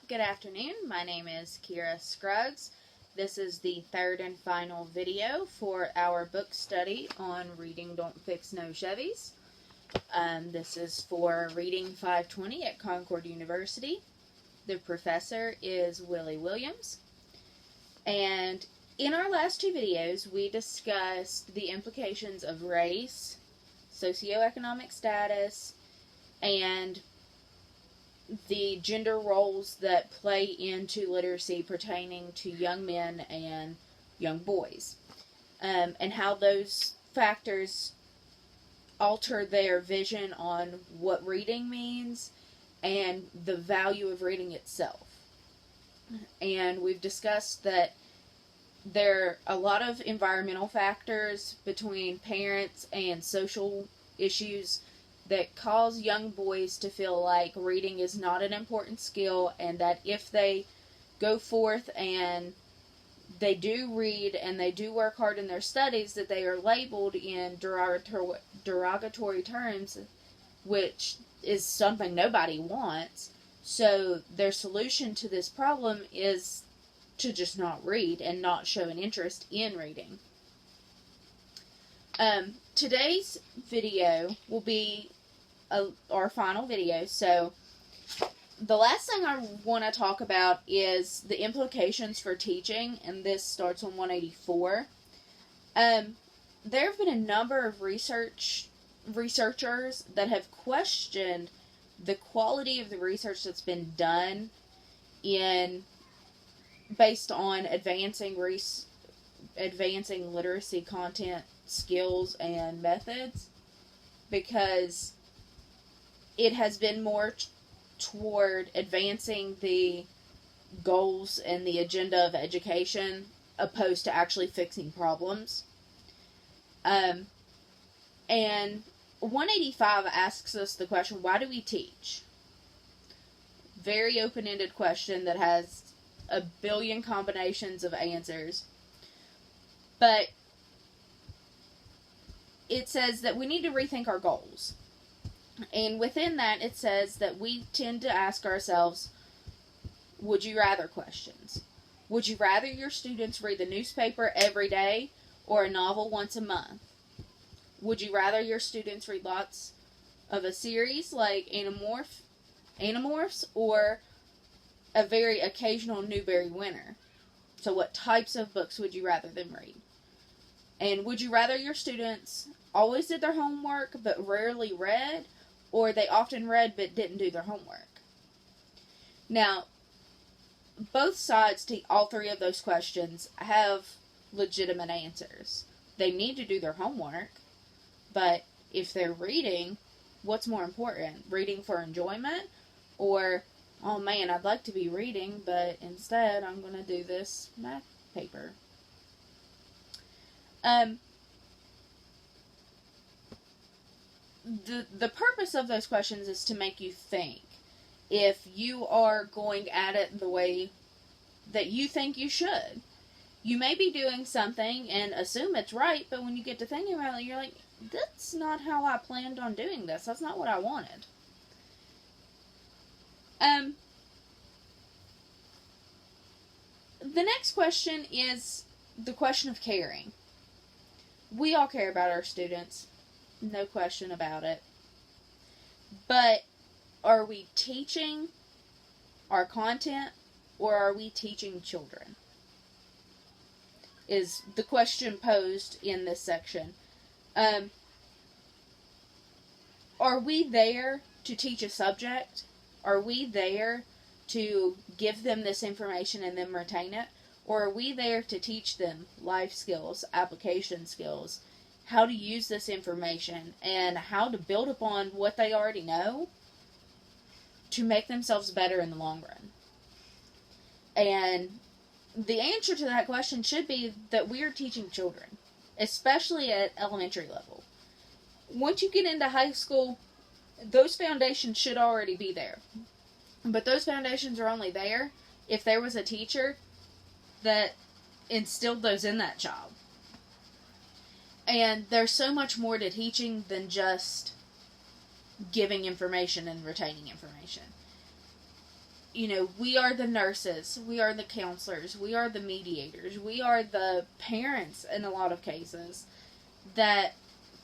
Good afternoon. My name is Kira Scruggs. This is the third and final video for our book study on Reading Don't Fix No Chevys. This is for Reading 520 at Concord University. The professor is Willie Williams. And in our last two videos, we discussed the implications of race, socioeconomic status, and the gender roles that play into literacy pertaining to young men and young boys, and how those factors alter their vision on what reading means and the value of reading itself. And we've discussed that there are a lot of environmental factors between parents and social issues that cause young boys to feel like reading is not an important skill, and that if they go forth and they do read and they do work hard in their studies, that they are labeled in derogatory terms, which is something nobody wants. So their solution to this problem is to just not read and not show an interest in reading. Today's video will be our final video. So the last thing I want to talk about is the implications for teaching, and this starts on 184. There have been a number of researchers that have questioned the quality of the research that's been done based on advancing literacy content, skills, and methods, because it has been more toward advancing the goals and the agenda of education opposed to actually fixing problems. And 185 asks us the question, why do we teach? Very open-ended question that has a billion combinations of answers. But it says that we need to rethink our goals. And within that, it says that we tend to ask ourselves, would you rather questions. Would you rather your students read the newspaper every day or a novel once a month? Would you rather your students read lots of a series like Animorphs or a very occasional Newbery winner? So what types of books would you rather them read? And would you rather your students always did their homework but rarely read, or they often read but didn't do their homework? Now, both sides to all three of those questions have legitimate answers. They need to do their homework, but if they're reading, what's more important? Reading for enjoyment, or, oh man, I'd like to be reading, but instead I'm going to do this math paper. The purpose of those questions is to make you think. If you are going at it the way that you think you should, you may be doing something and assume it's right, but when you get to thinking about it, you're like, that's not how I planned on doing this. That's not what I wanted. The next question is the question of caring. We all care about our students. No question about it. But are we teaching our content, or are we teaching children? Is the question posed in this section. Are we there to teach a subject? Are we there to give them this information and then retain it? Or are we there to teach them life skills, application skills, how to use this information, and how to build upon what they already know to make themselves better in the long run? And the answer to that question should be that we are teaching children, especially at elementary level. Once you get into high school, those foundations should already be there. But those foundations are only there if there was a teacher that instilled those in that child. And there's so much more to teaching than just giving information and retaining information. we are the nurses, we are the counselors, we are the mediators, we are the parents in a lot of cases that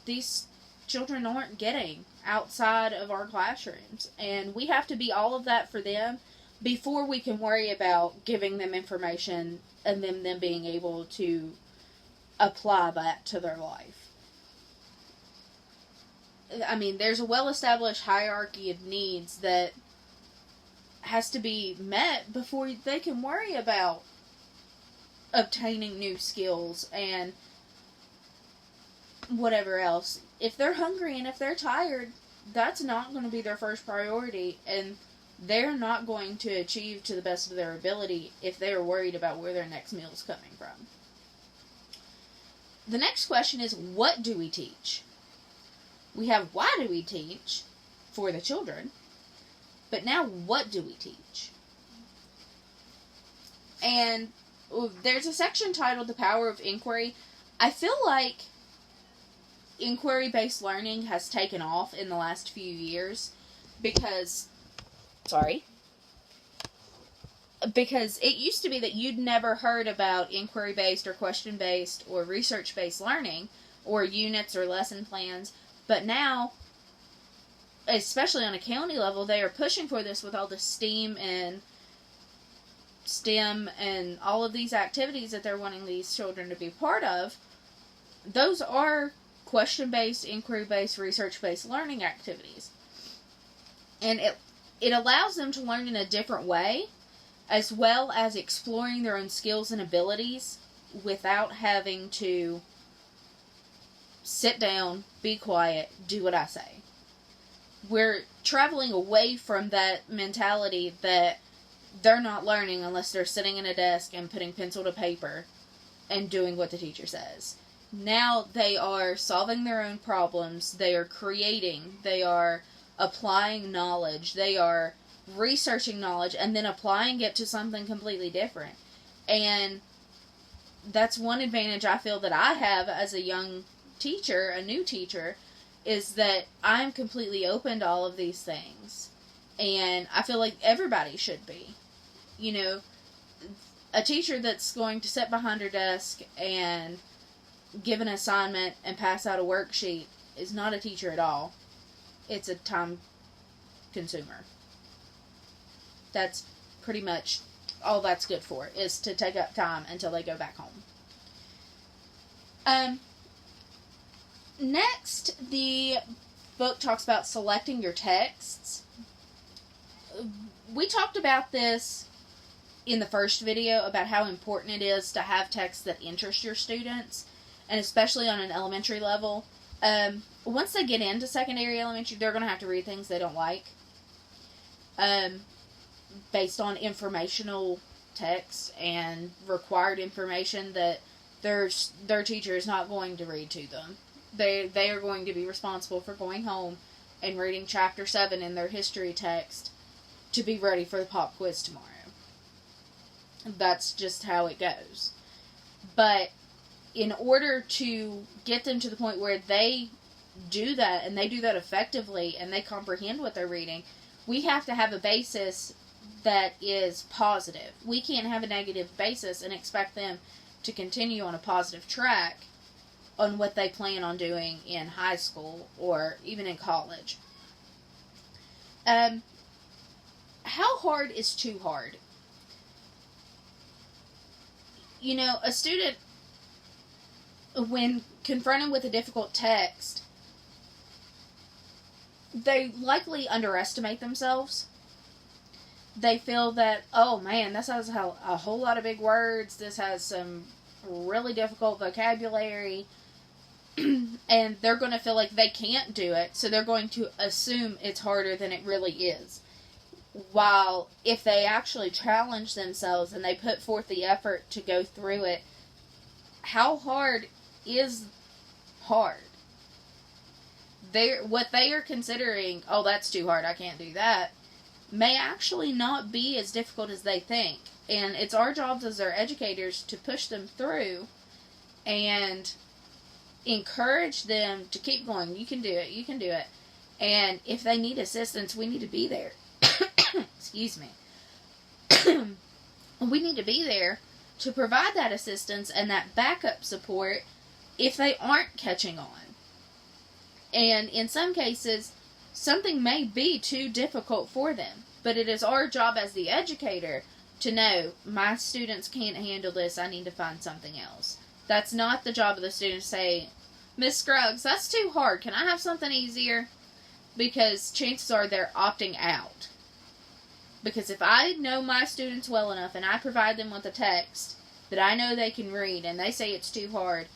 these children aren't getting outside of our classrooms. And we have to be all of that for them before we can worry about giving them information and them being able to apply that to their life. I mean, there's a well-established hierarchy of needs that has to be met before they can worry about obtaining new skills and whatever else. If they're hungry and if they're tired, that's not going to be their first priority, and they're not going to achieve to the best of their ability if they're worried about where their next meal is coming from. The next question is, what do we teach? We have why do we teach for the children, but now what do we teach? And there's a section titled The Power of Inquiry. I feel like inquiry-based learning has taken off in the last few years because it used to be that you'd never heard about inquiry-based or question-based or research-based learning or units or lesson plans, but now, especially on a county level, they are pushing for this with all the STEAM and STEM and all of these activities that they're wanting these children to be part of. Those are question-based, inquiry-based, research-based learning activities. And it allows them to learn in a different way, as well as exploring their own skills and abilities without having to sit down, be quiet, do what I say. We're traveling away from that mentality that they're not learning unless they're sitting in a desk and putting pencil to paper and doing what the teacher says. Now they are solving their own problems, they are creating, they are applying knowledge, they are researching knowledge, and then applying it to something completely different. And that's one advantage I feel that I have as a young teacher, a new teacher, is that I'm completely open to all of these things. And I feel like everybody should be. A teacher that's going to sit behind her desk and give an assignment and pass out a worksheet is not a teacher at all. It's a time consumer. That's pretty much all that's good for, is to take up time until they go back home. Next, the book talks about selecting your texts. We talked about this in the first video about how important it is to have texts that interest your students, and especially on an elementary level. Once they get into secondary elementary, they're going to have to read things they don't like, based on informational text and required information that their teacher is not going to read to them. They are going to be responsible for going home and reading chapter 7 in their history text to be ready for the pop quiz tomorrow. That's just how it goes. But in order to get them to the point where they do that, and they do that effectively, and they comprehend what they're reading, we have to have a basis that is positive. We can't have a negative basis and expect them to continue on a positive track on what they plan on doing in high school or even in college. How hard is too hard? A student, when confronted with a difficult text, they likely underestimate themselves. They feel that, oh man, this has a whole lot of big words, this has some really difficult vocabulary, and they're going to feel like they can't do it, so they're going to assume it's harder than it really is. While if they actually challenge themselves and they put forth the effort to go through it, how hard is hard? What they are considering, oh, that's too hard, I can't do that, may actually not be as difficult as they think. And it's our jobs as their educators to push them through and encourage them to keep going. You can do it. You can do it. And if they need assistance, we need to be there. Excuse me. we need to be there to provide that assistance and that backup support if they aren't catching on. And in some cases, something may be too difficult for them, but it is our job as the educator to know, my students can't handle this, I need to find something else. That's not the job of the student to say, Miss Scruggs, that's too hard, can I have something easier? Because chances are they're opting out. Because if I know my students well enough and I provide them with a text that I know they can read and they say it's too hard,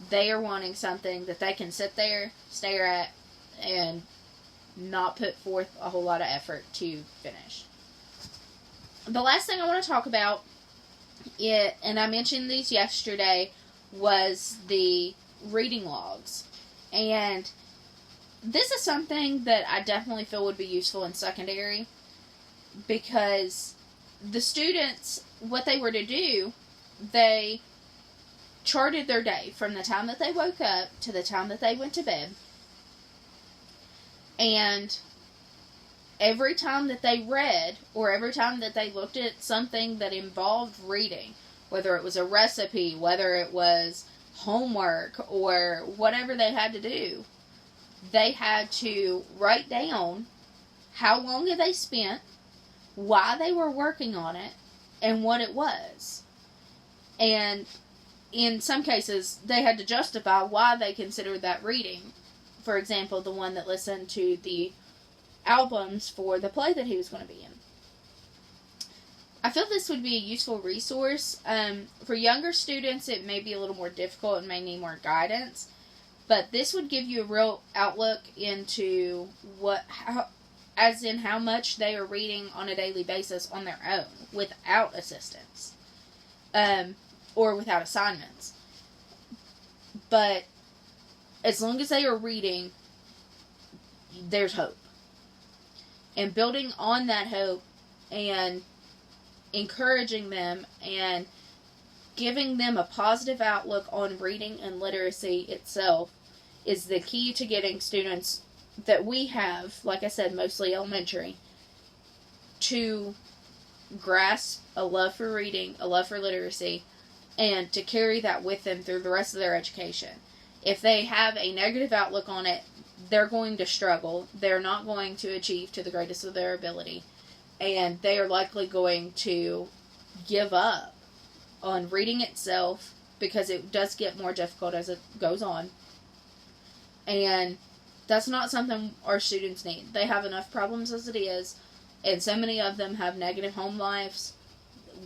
they are wanting something that they can sit there, stare at, and not put forth a whole lot of effort to finish. The last thing I want to talk about, and I mentioned these yesterday, was the reading logs. And this is something that I definitely feel would be useful in secondary, because the students, what they were to do, they charted their day from the time that they woke up to the time that they went to bed. And every time that they read, or every time that they looked at something that involved reading, whether it was a recipe, whether it was homework, or whatever they had to do, they had to write down how long they spent, why they were working on it, and what it was. And in some cases, they had to justify why they considered that reading. For example, the one that listened to the albums for the play that he was going to be in. I feel this would be a useful resource. For younger students, it may be a little more difficult and may need more guidance. But this would give you a real outlook into how much they are reading on a daily basis on their own, without assistance, or without assignments. But as long as they are reading, there's hope. And building on that hope and encouraging them and giving them a positive outlook on reading and literacy itself is the key to getting students that we have, like I said, mostly elementary, to grasp a love for reading, a love for literacy, and to carry that with them through the rest of their education. If they have a negative outlook on it, they're going to struggle. They're not going to achieve to the greatest of their ability. And they are likely going to give up on reading itself, because it does get more difficult as it goes on. And that's not something our students need. They have enough problems as it is, and so many of them have negative home lives.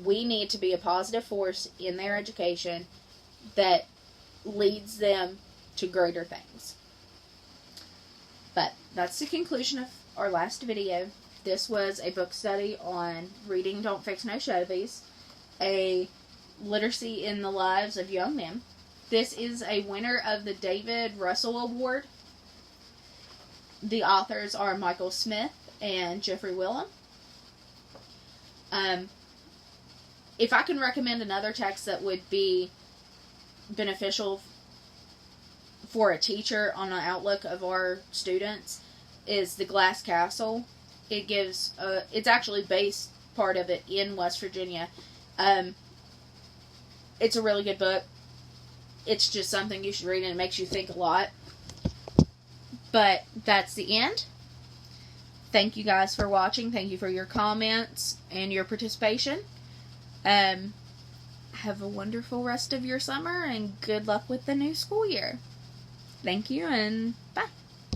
We need to be a positive force in their education that leads them to greater things. But that's the conclusion of our last video. This was a book study on Reading Don't Fix No Chevys, a literacy in the lives of young men. This is a winner of the David Russell Award. The authors are Michael Smith and Jeffrey Willem. If I can recommend another text that would be beneficial for a teacher on the outlook of our students, is The Glass Castle. It gives, it's actually based, part of it, in West Virginia. It's a really good book. It's just something you should read, and it makes you think a lot. But that's the end. Thank you guys for watching. Thank you for your comments and your participation. Have a wonderful rest of your summer, and good luck with the new school year. Thank you, and bye.